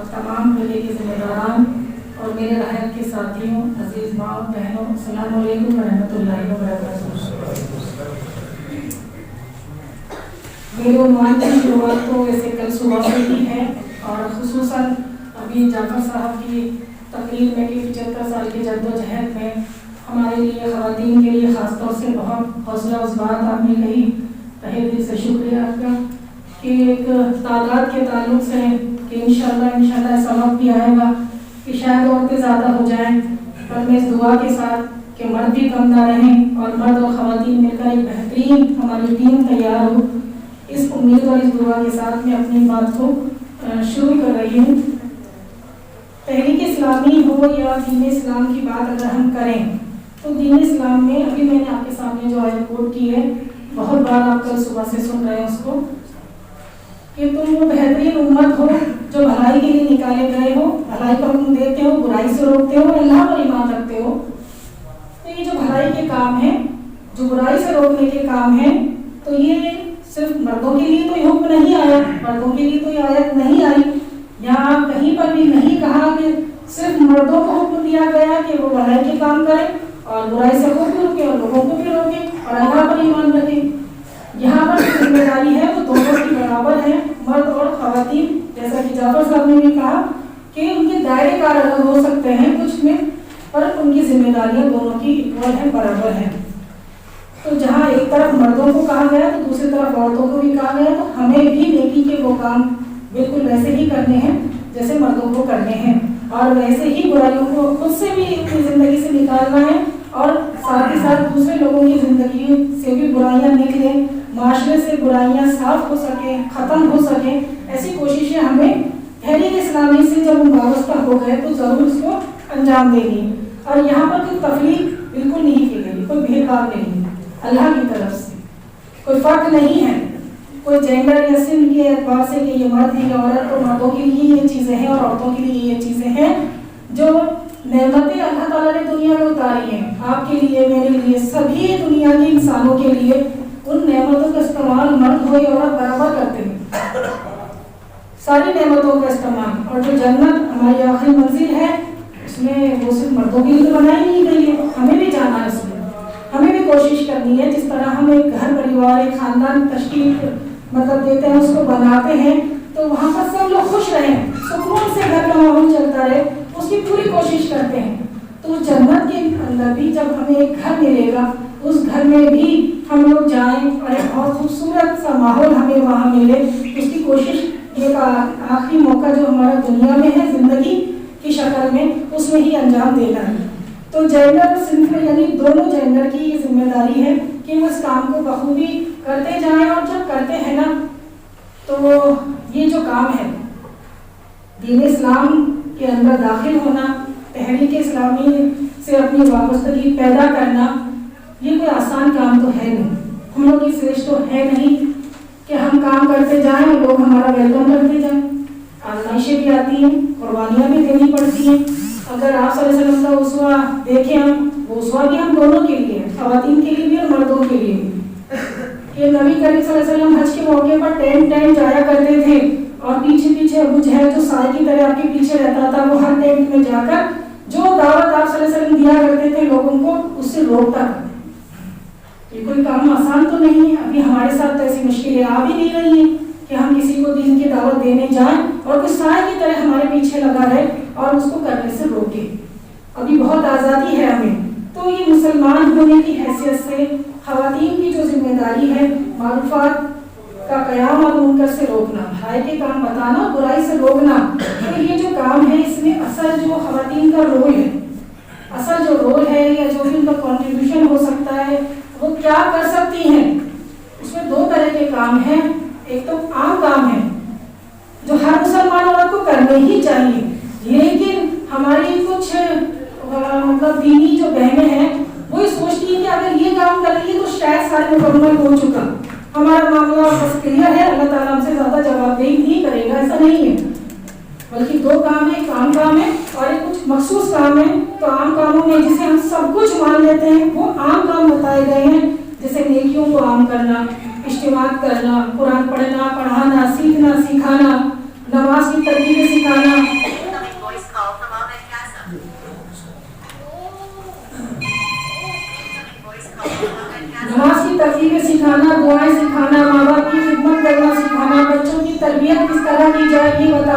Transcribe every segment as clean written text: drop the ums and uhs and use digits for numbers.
اور تمام ملے کے ذمہ داران اور میرے رحمت کے ساتھیوں، عزیز ماں بہنوں، السلام علیکم ورحمۃ اللہ وبرکاتہ۔ میرے عنوان کی شروعات تو ویسے کل صبح سے ہی ہے، اور خصوصاً ابھی جعفر صاحب کی تقریر میں کہ 75 سال کی جدوجہد میں ہمارے لیے خواتین کے لیے خاص طور سے بہت حوصلہ افزا آپ نے کہی، تہہ دل سے شکریہ آپ کا کہ ایک تعداد کے تعلق سے کہ انشاءاللہ ایسا وقت بھی آئے گا کہ شاید عورتیں زیادہ ہو جائیں، پر میں اس دعا کے ساتھ کہ مرد بھی کم نہ رہیں اور مرد اور خواتین مل کر ایک بہترین ہماری ٹیم تیار ہو، اس امید اور اس دعا کے ساتھ میں اپنی بات کو شروع کر رہی ہوں۔ تحریک اسلامی ہو یا دین اسلام کی بات اگر ہم کریں تو دین اسلام میں ابھی میں نے آپ کے سامنے جو آیت کوٹ کی ہے، بہت بار آپ کل صبح سے سن رہے ہیں اس کو، کہ تم وہ بہترین امت ہو جو بھلائی کے لیے نکالے گئے ہو، بھلائی کا حکم دیتے ہو، برائی سے روکتے ہو، اللہ پر ایمان رکھتے ہو۔ تو یہ جو بھلائی کے کام ہیں، جو برائی سے روکنے کے کام ہیں، تو یہ صرف مردوں کے لیے تو یہ حکم نہیں آیا، مردوں کے لیے تو یہ آیت نہیں آئی، یہاں کہیں پر بھی نہیں کہا کہ صرف مردوں کو حکم دیا گیا کہ وہ بھلائی کے کام کریں اور برائی سے خود بھی روکیں اور لوگوں کو بھی روکیں اور اللہ پر ایمان رکھیں۔ یہاں پر جو ذمہ داری ہے وہ دونوں کی برابر ہے، مرد اور خواتین، جیسا کہ جعفر صاحب نے بھی کہا کہ ان کے دائرے کار الگ ہو سکتے ہیں کچھ میں، پر ان کی ذمہ داریاں دونوں کی اکول ہیں، برابر ہیں۔ تو جہاں ایک طرف مردوں کو کہا گیا تو دوسری طرف عورتوں کو بھی کہا گیا، تو ہمیں بھی نیکی کے وہ کام بالکل ویسے ہی کرنے ہیں جیسے مردوں کو کرنے ہیں، اور ویسے ہی برائیوں کو خود سے بھی اپنی زندگی سے نکالنا ہے، اور ساتھ ہی ساتھ دوسرے لوگوں کی زندگی سے بھی برائیاں نکلیں، معاشرے سے برائیاں صاف ہو سکیں، ختم ہو سکیں، ایسی کوششیں ہمیں تحریک اسلامی سے جب ہم وابستہ ہو گئے تو ضرور اس کو انجام دیں گے۔ اور یہاں پر کوئی تفریق بالکل نہیں کی گئی، کوئی بھید بھاؤ نہیں، اللہ کی طرف سے کوئی فرق نہیں ہے، کوئی جینڈر یا سن کے اعتبار سے کہ یہ مرد ہے یا عورت، تو مردوں کے لیے یہ چیزیں ہیں اور عورتوں کے لیے یہ چیزیں ہیں۔ جو نعمتیں اللہ تعالیٰ نے دنیا میں اتاری ہیں آپ کے لیے، میرے لیے، سبھی دنیا کے انسانوں کے لیے، ان نعمتوں کا استعمال مرد ہو یا عورت برابر کرتے ہیں، ساری نعمتوں کا استعمال۔ اور جو جنت ہماری آخری منزل ہے اس میں وہ صرف مردوں کے لیے تو بنائی نہیں گئی ہے، ہمیں بھی جانا ہے اس میں، ہمیں بھی کوشش کرنی ہے۔ جس طرح ہم ایک گھر پریوار، ایک خاندان تشکیل دیتے ہیں، اس کو بناتے ہیں، تو وہاں پر سب لوگ خوش رہیں، سکون سے گھر کا ماحول چلتا رہے، اس کی پوری کوشش کرتے ہیں۔ تو جنت کے اندر بھی جب ہمیں ایک گھر ملے گا، اس گھر میں بھی ہم لوگ جائیں اور ایک بہت خوبصورت سا ماحول ہمیں وہاں ملے، اس کی کوشش یہ آخری موقع جو ہمارا دنیا میں ہے زندگی کی شکل میں، اس میں ہی انجام دینا ہے۔ تو جینڈر صنف یعنی دونوں جینڈر کی یہ ذمہ داری ہے کہ وہ اس کام کو بخوبی کرتے جائیں، اور جب کرتے ہیں نا تو یہ جو کام ہے دین اسلام کے اندر داخل ہونا، تحریک اسلامی سے اپنی وابستگی پیدا کرنا، یہ کوئی آسان کام تو ہے نہیں، ہم لوگ کی سوچ تو ہے نہیں کہ ہم کام کرتے جائیں اور لوگ ہمارا ویلکم کرتے جائیں، آزمائشیں بھی آتی ہیں، قربانیاں بھی دینی پڑتی ہیں۔ اگر آپ صلی اللہ علیہ وسلم کا اسوہ دیکھیں ہم، وہ اسوہ بھی ہم دونوں کے لیے، خواتین کے لیے بھی اور مردوں کے لیے بھی، کہ نبی کریم صلی اللہ علیہ وسلم حج کے موقع پر ٹینٹ جایا کرتے تھے، اور پیچھے ابو جہل جو سائے کی طرح آپ کے پیچھے رہتا تھا، وہ ہر ٹینٹ میں جا کر جو دعوت آپ صلی اللہ علیہ وسلم دیا کرتے تھے لوگوں کو، اس سے روکتا تھا۔ یہ کوئی کام آسان تو نہیں ہے، ابھی ہمارے ساتھ تو ایسی مشکلیں آ بھی نہیں رہی ہیں کہ ہم کسی کو دین کی دعوت دینے جائیں اور کوئی سائے کی طرح ہمارے پیچھے لگا رہے اور اس کو کرنے سے روکے۔ ابھی بہت آزادی ہے ہمیں، تو یہ مسلمان ہونے کی حیثیت سے خواتین کی جو ذمہ داری ہے، معروفات کا قیام اور منکر سے روکنا، بھلائی کے کام بتانا، برائی سے روکنا، تو یہ جو کام ہے اس میں اصل جو خواتین کا رول ہے، اصل جو رول ہے یا جو بھی ان کا کنٹریبیوشن ہو سکتا ہے، وہ کیا کر سکتی ہیں۔ اس میں دو طرح کے کام ہیں، ایک تو عام کام ہے جو ہر مسلمان عورت کو کرنے ہی چاہیے، لیکن ہماری کچھ دینی جو بہنیں ہیں وہ سوچتی ہیں کہ اگر یہ کام کر رہی ہے تو شاید سارے مکمل ہو چکا، ہمارا معاملہ بس کلیئر ہے، اللہ تعالیٰ ہم سے زیادہ جواب دہی نہیں کرے گا، ایسا نہیں ہے، بلکہ دو کام ہیں، ایک عام کام ہے اور ایک کچھ مخصوص کام ہے۔ تو عام کاموں میں جسے ہم سب کچھ مان لیتے ہیں وہ عام کام بتائے گئے ہیں، جیسے نیکیوں کو عام کرنا، اجتماع کرنا، قرآن پڑھنا، پڑھانا، سیکھنا، سکھانا، نماز کی ترتیبیں سکھانا،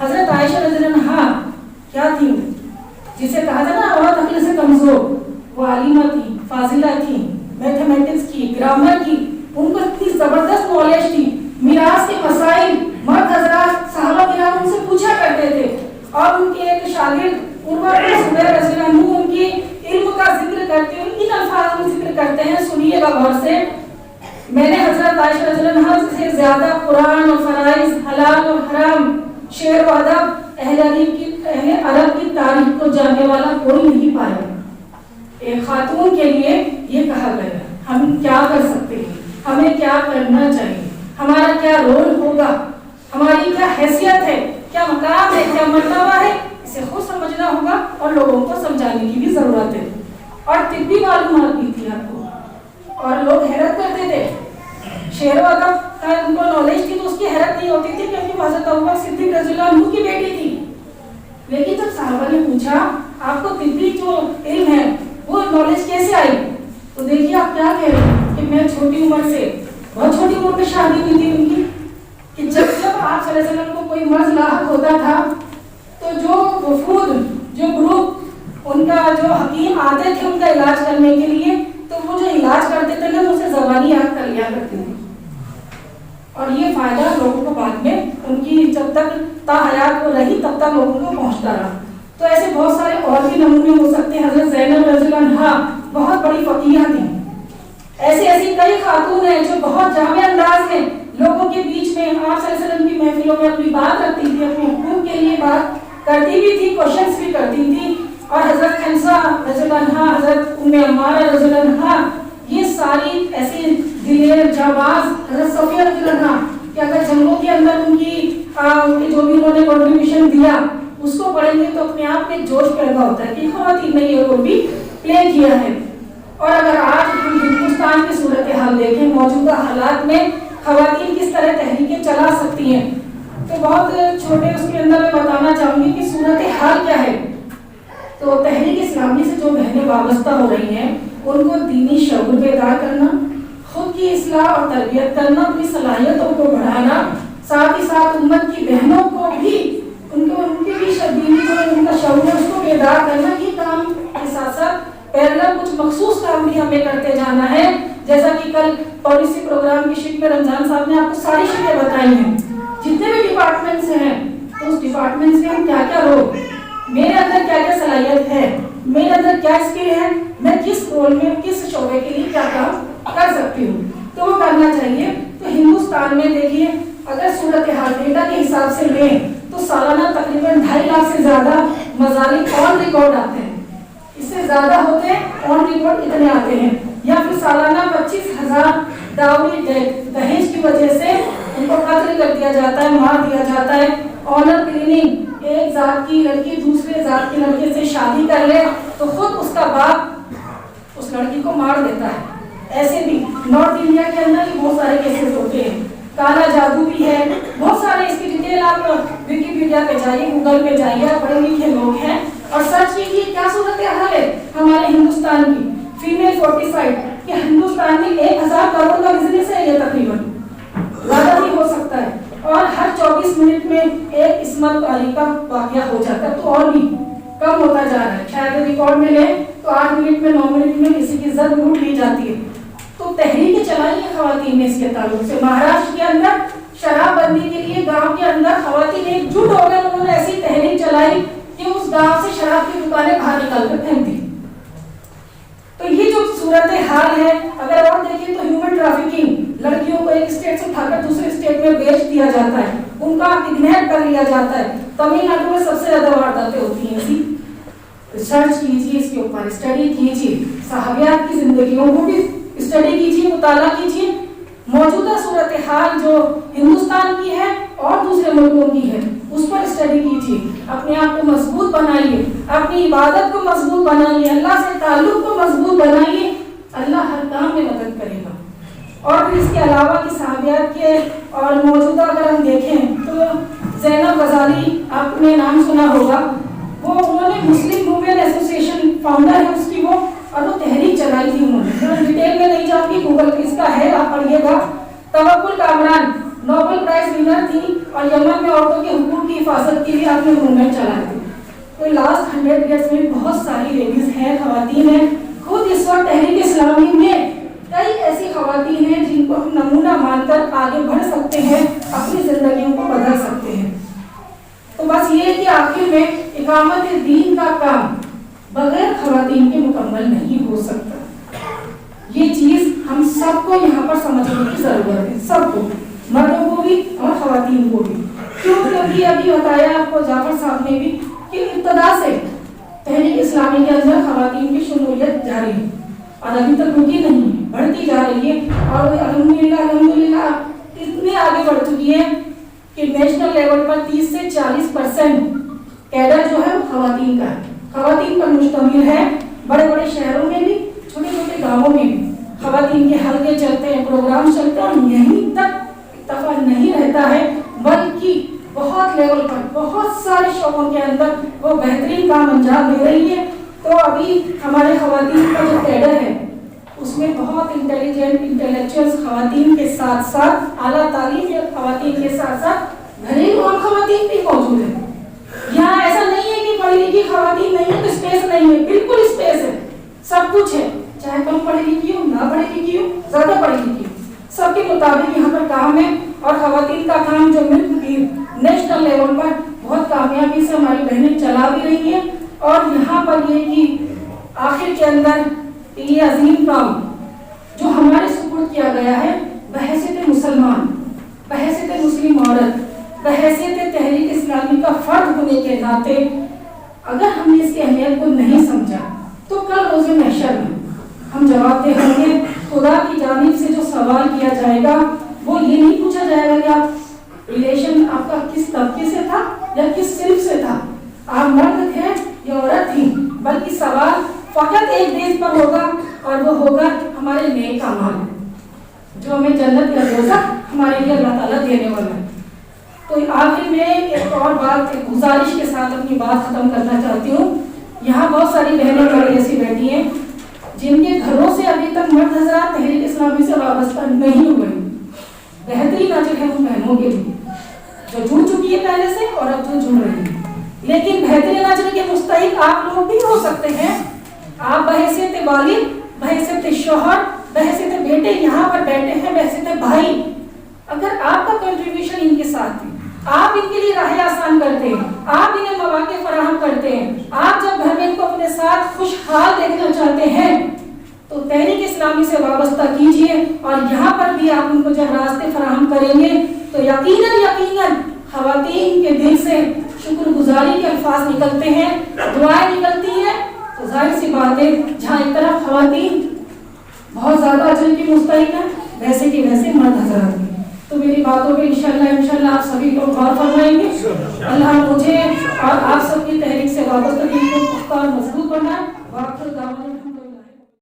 حضرت عائشہ رضی اللہ عنہا کیا تھی، جسے کہا تھا نا عورت عقل سے کمزور، وہ عالمہ تھی، فاضلہ تھی، میتھمیٹکس کی، گرامر کی، ان کو اتنی زبردست نالج تھی، میراث کے مسائل مرد حضرات صحابہ کرام ان سے پوچھا کرتے تھے، اور ان کے ایک شاگرد عروہ بن زبیر رضی اللہ عنہ ان کی علم کا ذکر کرتے ہیں، ان الفاظ میں ذکر کرتے ہیں، سنیے گا غور سے. میں نے حضرت عائشہ رضی اللہ عنہا سے زیادہ قرآن اور فرائض، حلال اور حرام، شعر و ادب، اہل عرب کی تاریخ کو جاننے والا کوئی نہیں پایا. ایک خاتون کے لیے یہ کہا گیا ہم کیا کر سکتے ہیں، ہمیں کیا کرنا چاہیے، ہمارا کیا رول ہوگا، ہماری کیا حیثیت ہے، کیا مقام ہے، کیا مرتبہ ہے، اسے خود سمجھنا ہوگا اور لوگوں کو سمجھانے کی بھی ضرورت ہے. اور طبی معلومات بھی تھی آپ کو، اور لوگ حیرت کرتے تھے، شعر و ادب کا ان کو نالج تھی تو اس کی حیرت نہیں ہوتی تھی کیونکہ حضرت ابوبکر صدیق رضی اللہ عنہ کی بیٹی تھی. لیکن جب صحابہ نے پوچھا آپ کو طبی جو علم ہے وہ نالج کیسے آئی، تو دیکھیے آپ کیا کہہ رہے ہیں کہ میں چھوٹی عمر سے، بہت چھوٹی عمر میں شادی ہوئی تھی ان کی، کہ جب آپ صلی اللہ علیہ وسلم کو کوئی مرض لاحق ہوتا تھا تو جو وفود، جو گروپ ان کا جو حکیم آتے تھے ان کا علاج کرنے کے لیے، تو وہ جو علاج کرتے تھے نا اسے زبانی یاد کر لیا کرتے تھے، اور یہ فائدہ لوگوں کو بعد میں ان کی جب تک تا حیات وہ رہی تب تک لوگوں کو پہنچتا رہا. تو ایسے بہت سارے اور بھی نمونے ہو سکتے ہیں. حضرت زینب رضی اللہ عنہا بہت بڑی فقیہ تھیں. ایسی کئی خاتون ہیں جو بہت جامع انداز میں لوگوں کے بیچ میں آپ صلی اللہ علیہ وسلم کی محفلوں میں اپنی بات رکھتی تھی، اپنے حقوق کے لیے بات کرتی بھی تھی، کوشچنس بھی کرتی تھی. اور حضرت خنسا رضی اللہ عنہا، حضرت ام عمارہ رضی اللہ عنہا، یہ ساری ایسی دلیر جانباز، حضرت صفیہ رضی اللہ عنہا کہ اگر جنگوں کے اندر ان کی جو بھی انہوں نے کنٹریبیوشن دیا اس کو پڑھیں گے تو اپنے آپ میں جوش پیدا ہوتا ہے کہ خواتین نے یہ رول بھی پلے کیا ہے. اور اگر آج ہندوستان کی صورتحال دیکھیں، موجودہ حالات میں خواتین کس طرح تحریکیں چلا سکتی ہیں، تو بہت چھوٹے اس کے اندر میں بتانا چاہوں گی کہ صورتحال کیا ہے. تو تحریک اسلامی سے جو بہنیں وابستہ ہو رہی ہیں ان کو دینی شعور بیدار کرنا، خود کی اصلاح اور تربیت کرنا، اپنی صلاحیتوں کو بڑھانا، ساتھ ہی ساتھ امت کی بہنوں کو بھی ان کے بھی دینی جو ان کا شعور ہے اس کو بیدار کرنا. یہ کام کے ساتھ ساتھ پیرلل کچھ مخصوص کام بھی ہمیں کرتے جانا ہے. جیسا کہ کل پالیسی پروگرام کی شکل میں رمضان صاحب نے آپ کو ساری شکلیں بتائی ہیں، جتنے بھی ڈپارٹمنٹس ہیں تو اس ڈپارٹمنٹس میں ہم کیا کیا رول، میرے اندر کیا کیا صلاحیت ہے، میرے اندر کیا اسکل ہے، میں کس رول میں کس شعبے کے لیے کیا کام کر سکتی ہوں، تو وہ کرنا چاہیے. تو ہندوستان میں دیکھیے اگر صورتحال ڈیٹا کے حساب سے لیں تو سالانہ تقریباً 2.5 لاکھ سے زیادہ مظالم آن ریکارڈ آتے ہیں، اس سے زیادہ ہوتے ہیں آن ریکارڈ اتنے آتے ہیں. یا پھر سالانہ 25,000 ڈاوری دہیج کی وجہ سے ان کو قتل کر دیا جاتا ہے، مار دیا جاتا ہے. آنر کلیننگ، ایک ذات کی لڑکی دوسرے ذات کے لڑکے سے شادی کر لے تو خود اس کا باپ اس لڑکی کو مار دیتا ہے. ایسے بھی نارتھ انڈیا کے اندر بھی بہت سارے کیسز ہوتے ہیں. کالا جادو بھی ہے، بہت سارے اس کی ڈیٹیل آپ ویکیپیڈیا پہ جائیے، گوگل پہ جائیے، پڑھے لکھے لوگ ہیں اور سرچ کیجیے کیا صورتحال ہے ہمارے ہندوستان کی. فیمیل فورٹیفائڈ کہ ہندوستان میں 1,000 کروڑ کا بزنس ہے، یہ تقریباً زیادہ بھی ہو سکتا ہے، اور ہر 24 منٹ میں ایک عصمت علی کا واقعہ ہو جاتا ہے، تو اور بھی کم ہوتا جا رہا ہے. شاید ریکارڈ میں لیں تو 8 منٹ میں 9 منٹ میں کسی کی عزت لوٹ لی جاتی ہے. تو تحریکیں چلائی ہیں خواتین نے اس کے تعلق سے. مہاراشٹر کے اندر شراب بندی کے لیے گاؤں کے اندر خواتین ایک جٹ ہو گئے، انہوں نے ایسی تحریک چلائی کہ اس گاؤں سے شراب کی دکانیں باہر نکال کر پھینک دی. تو یہ جو صورتحال ہے، اگر اور دیکھیں تو ہیومن ٹریفکنگ، لڑکیوں کو ایک اسٹیٹ سے اٹھا کر دوسرے اسٹیٹ میں بیچ دیا جاتا ہے، ان کا کڈنیپ کر لیا جاتا ہے. تمل ناڈو میں سب سے زیادہ وارداتیں ہوتی ہیں. ریسرچ کیجیے، اس کے اوپر اسٹڈی کیجیے، صحابیات کی زندگیوں کو بھی اسٹڈی کیجیے، مطالعہ کیجیے. موجودہ صورتحال جو ہندوستان کی ہے اور دوسرے ملکوں کی ہے اس پر اسٹڈی کیجیے. اپنے آپ کو مضبوط بنائیے، اپنی عبادت کو مضبوط بنائیے، اللہ سے تعلق کو مضبوط بنائیے، اللہ ہر کام میں مدد کرے گا. اور پھر اس کے علاوہ کی صحابیات کے اور موجودہ اگر ہم دیکھیں تو زینب غزالی، آپ نے نام سنا ہوگا، وہ انہوں نے مسلم وومن ایسوسیشن فاؤنڈر ہے اس کی وہ، اور وہ تحریک چلائی تھی. انہوں نے ڈیٹیل میں نہیں جاؤں گی، گوگل پہ اس کا ہے، آپ پڑھیے گا. توکل کامران نوبل پرائز ونر تھی اور یمن میں عورتوں کے حقوق کی حفاظت کی آپ نے موومنٹ چلائے تھے. تو لاسٹ 100 ایئرس میں بہت ساری لیڈیز ہیں, خواتین ہیں. خود اس وقت تحریک اسلامی میں کئی ایسی خواتین ہیں جن کو ہم نمونہ مان کر آگے بڑھ سکتے ہیں, اپنی زندگیوں کو بدل سکتے ہیں. تو بس یہ کہ آخر میں اقامت دین کا کام بغیر خواتین کے مکمل نہیں ہو سکتا. یہ چیز ہم سب کو یہاں پر سمجھنے کی ضرورت ہے, سب کو, مردوں کو بھی اور خواتین کو بھی. کیونکہ ابھی بتایا آپ کو جعفر صاحب نے بھی کہ ابتدا سے تحریک اسلامی کے اندر خواتین کی شمولیت جاری ہے اور ابھی تک رکی نہیں ہے, بڑھتی جا رہی ہے. اور الحمدللہ اتنے آگے بڑھ چکی ہے کہ نیشنل لیول پر 30 سے 40% کیڈر جو ہے وہ خواتین کا ہے, خواتین پر مشتمل ہے. بڑے بڑے شہروں میں بھی, چھوٹے چھوٹے گاؤں میں بھی خواتین کے حلقے چلتے ہیں, پروگرام چلتے ہیں, اور یہیں تک اکتفا نہیں رہتا ہے بلکہ بہت لیول پر بہت سارے شعبوں کے اندر وہ بہترین کام انجام دے رہی ہے. تو ابھی ہمارے خواتین کا جو کیڈر ہے اس میں بہت انٹیلیجنٹ انٹلیکچوئل خواتین کے ساتھ ساتھ اعلیٰ تعلیم یا خواتین کے ساتھ ساتھ گھریلو اور خواتین بھی موجود ہیں. یہاں ایسا نہیں ہے کہ پڑھی لکھی خواتین نہیں ہے تو اسپیس نہیں ہے, بالکل اسپیس ہے, سب کچھ ہے, چاہے کم پڑھی لکھی ہو, نہ پڑھی لکھی ہو, زیادہ پڑھی لکھی ہو, سب کے مطابق یہاں پر کام ہے. اور خواتین کا کام جو ملک کی نیشنل لیول پر بہت کامیابی سے ہماری بہنیں چلا بھی رہی ہیں. اور یہاں پر یہ کہ آخر کے اندر یہ عظیم کام جو ہمارے سپورٹ کیا گیا ہے بحیثیت مسلمان, بحیثیت مسلم عورت, بحیثیت تحریک اسلامی کا فرد ہونے کے ناطے اگر ہم نے اس کی اہمیت کو نہیں سمجھا تو کل روز محشر میں ہم جواب دے ہوں گے. خدا کی جانب سے جو سوال کیا جائے گا وہ یہ نہیں پوچھا جائے گا کہ آپ ریلیشن آپ کا کس طبقے سے تھا یا کس صنف سے تھا, آپ مرد تھے یا عورت تھی, بلکہ سوال فقط ایک بیس پر ہوگا اور وہ ہوگا ہمارے نیک اعمال جو ہمیں جنت یا دوزخ ہمارے لیے اللہ تعالیٰ دینے والا ہے. تو آخر میں ایک اور بات, ایک گزارش کے ساتھ اپنی بات ختم کرنا چاہتی ہوں. یہاں بہت ساری بہنیں بڑی ایسی بیٹھی ہیں جن کے گھروں سے ابھی تک مرد حضرات تحریک اسلامی سے وابستہ نہیں ہوئے. بہترین اجر ہے ان بہنوں کے لیے جو جڑ چکی ہے پہلے سے اور اب جو جڑ رہی ہے, لیکن بہترین اجر کے مستحق آپ لوگ بھی ہو سکتے ہیں. آپ بحیثیت والد, بحیثیت شوہر, بحیثیت بیٹے یہاں پر بیٹھے ہیں, بحیثیت بھائی, اگر آپ کا کنٹریبیوشن ان کے ساتھ ہے, آپ ان کے لیے راہیں آسان کرتے ہیں, آپ انہیں مواقع فراہم کرتے ہیں, آپ جب گھر میں ان کو اپنے ساتھ خوشحال دیکھنا چاہتے ہیں تو تحریک اسلامی سے وابستہ کیجئے. اور یہاں پر بھی آپ ان کو جب راستے فراہم کریں گے تو یقیناً خواتین کے دل سے شکر گزاری کے الفاظ نکلتے ہیں, دعائیں نکلتی ہیں. تو ظاہر سی بات ہے جہاں ایک طرف خواتین بہت زیادہ اجر کی مستحق ہیں ویسے کہ ویسے مرد حضرات بھی. تو میری باتوں پہ انشاءاللہ آپ سبھی لوگ غور فرمائیں گے. اللہ مجھے اور آپ سب کی تحریک سے وابستہ دین کو پختہ اور مضبوط بنائے.